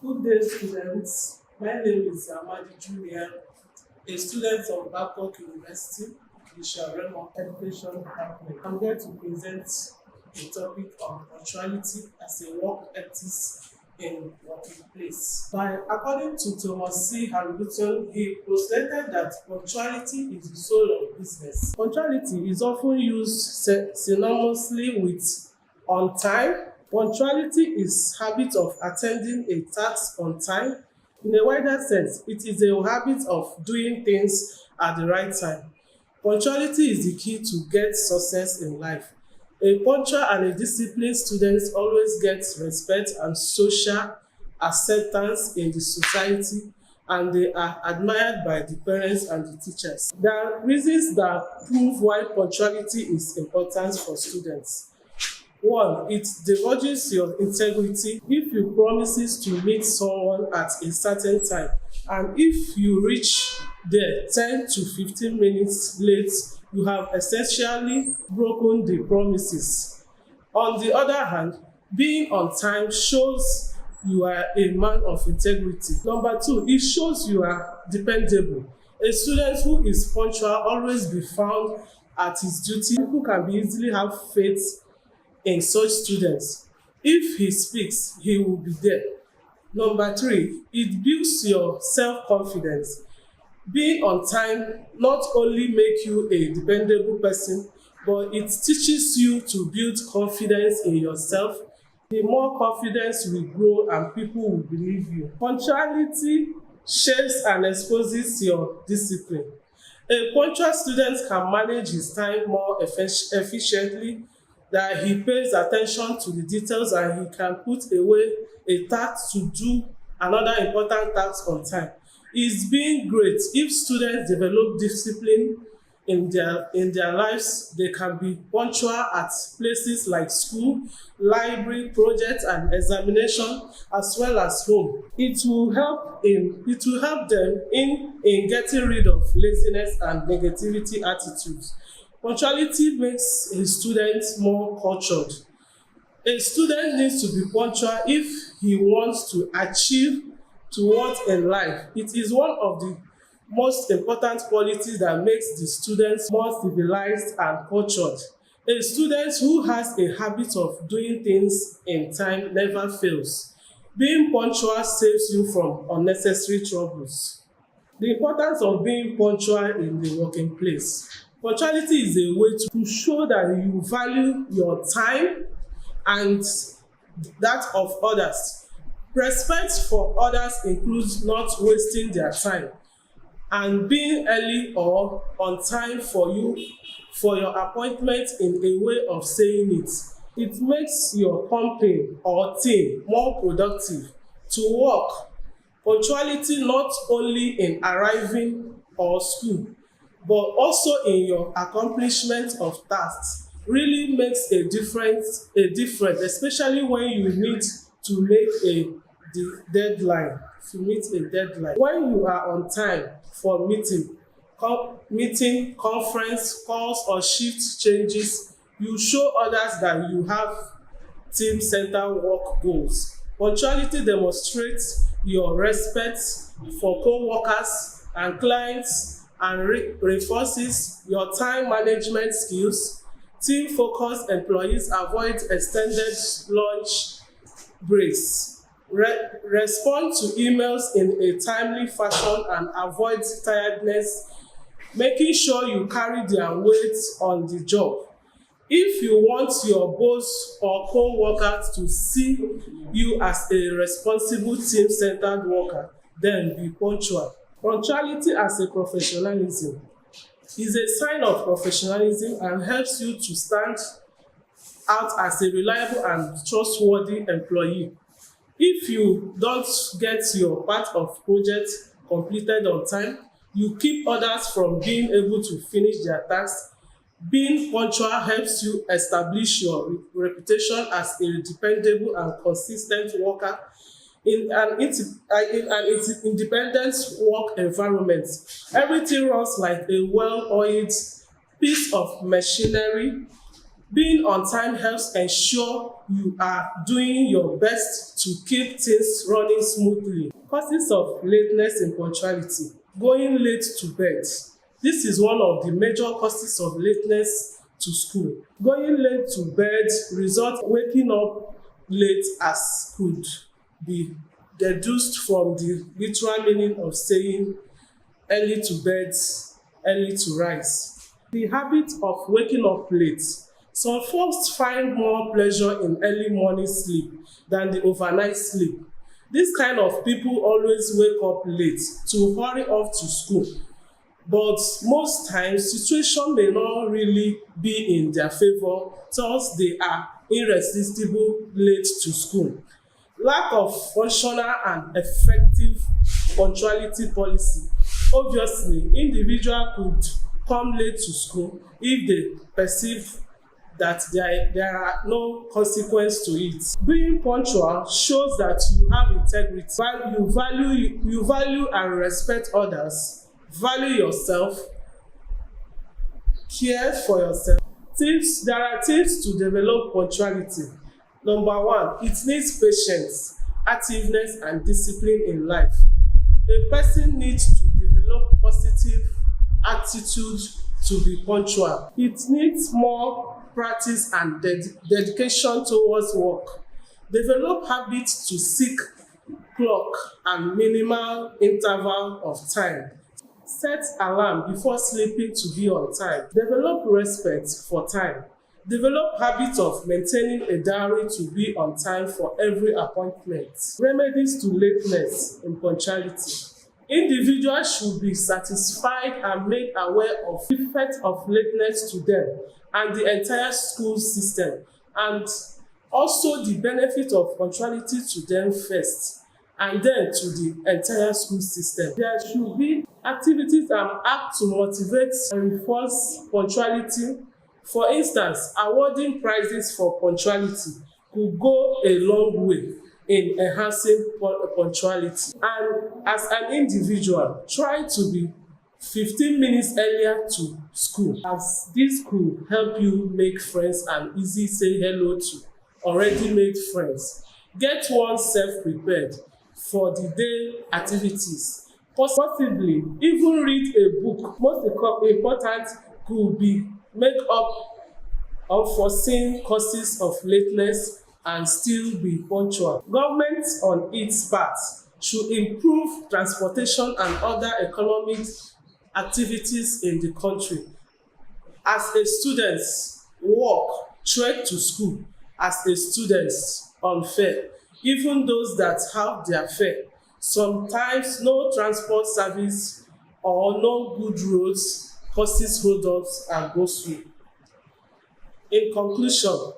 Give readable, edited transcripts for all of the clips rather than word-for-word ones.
Good day, students. My name is Amadi Junior, a student of Babcock University, the Sharema Education Department. I'm here to present a topic on punctuality as a work ethics in working place. According to Thomas C. Harrington, he postulated that punctuality is the soul of business. Punctuality is often used synonymously with on time. Punctuality is habit of attending a task on time. In a wider sense, it is a habit of doing things at the right time. Punctuality is the key to get success in life. A punctual and a disciplined student always gets respect and social acceptance in the society, and they are admired by the parents and the teachers. There are reasons that prove why punctuality is important for students. One, it divulges your integrity. If you promises to meet someone at a certain time, and if you reach there 10 to 15 minutes late, you have essentially broken the promises. On the other hand, being on time shows you are a man of integrity. Number two, it shows you are dependable. A student who is punctual always be found at his duty. People can be easily have faith in such students. If he speaks, he will be there. Number three, it builds your self-confidence. Being on time not only make you a dependable person, but it teaches you to build confidence in yourself. The more confidence will grow and people will believe you. Punctuality shapes and exposes your discipline. A punctual student can manage his time more efficiently, that he pays attention to the details and he can put away a task to do another important task on time. It's been great if students develop discipline in their lives. They can be punctual at places like school, library, project and examination, as well as home. It will help them in getting rid of laziness and negativity attitudes. Punctuality makes a student more cultured. A student needs to be punctual if he wants to achieve towards in life. It is one of the most important qualities that makes the students more civilized and cultured. A student who has a habit of doing things in time never fails. Being punctual saves you from unnecessary troubles. The importance of being punctual in the working place. Punctuality is a way to show that you value your time and that of others. Respect for others includes not wasting their time and being early or on time for your appointment in a way of saying it. It makes your company or team more productive to work. Punctuality not only in arriving or school, but also in your accomplishment of tasks really makes a difference, especially when you need to make deadline, to meet a deadline. When you are on time for meeting, conference calls or shift changes, you show others that you have team-centered work goals. Punctuality demonstrates your respect for co-workers and clients and reinforces your time management skills. Team-focused employees avoid extended lunch breaks, respond to emails in a timely fashion and avoid tiredness, making sure you carry their weight on the job. If you want your boss or co-workers to see you as a responsible team-centered worker, then be punctual. Punctuality as a professionalism is a sign of professionalism and helps you to stand out as a reliable and trustworthy employee. If you don't get your part of project completed on time, you keep others from being able to finish their tasks. Being punctual helps you establish your reputation as a dependable and consistent worker in an independent work environment. Everything runs like a well-oiled piece of machinery. Being on time helps ensure you are doing your best to keep things running smoothly. Causes of lateness in punctuality. Going late to bed. This is one of the major causes of lateness to school. Going late to bed results waking up late as could be deduced from the literal meaning of saying early to bed, early to rise. The habit of waking up late. Some folks find more pleasure in early morning sleep than the overnight sleep. This kind of people always wake up late to hurry off to school, but most times situation may not really be in their favor, thus they are irresistible late to school. Lack of functional and effective punctuality policy. Obviously, individual could come late to school if they perceive that there are no consequence to it. Being punctual shows that you have integrity, you value and respect others, value yourself, care for yourself. Tips. There are tips to develop punctuality. Number one, it needs patience, activeness and discipline in life. A person needs to develop positive attitude to be punctual. It needs more practice and dedication towards work. Develop habits to seek clock and minimal interval of time. Set alarm before sleeping to be on time. Develop respect for time. Develop habit of maintaining a diary to be on time for every appointment. Remedies to lateness in punctuality. Individuals should be satisfied and made aware of the effect of lateness to them and the entire school system, and also the benefit of punctuality to them first and then to the entire school system. There should be activities and acts to motivate and reinforce punctuality. For instance, awarding prizes for punctuality could go a long way in enhancing punctuality. And as an individual, try to be 15 minutes earlier to school, as this could help you make friends and easily say hello to already made friends. Get oneself prepared for the day activities. Possibly even read a book. Most important could be make up unforeseen causes of lateness and still be punctual. Government on its part should improve transportation and other economic activities in the country. As a student, walk, trek to school as a student unfair, even those that have their fare. Sometimes no transport service or no good roads causes hold-ups and go-slow. In conclusion,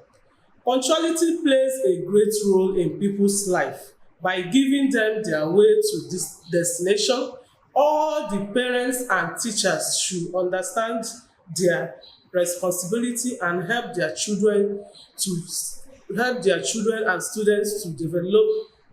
punctuality plays a great role in people's life by giving them their way to this destination. All the parents and teachers should understand their responsibility and help their children and students to develop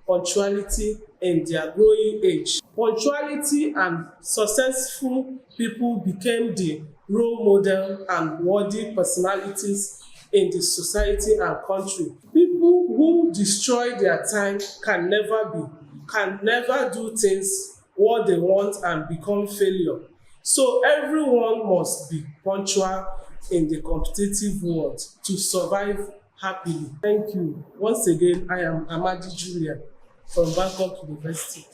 punctuality in their growing age. Punctuality and successful people became the role model and worthy personalities in the society and country. People who destroy their time can never do things what they want and become failure. So everyone must be punctual in the competitive world to survive happily. Thank you. Once again, I am Amadi Julia from Bangkok University.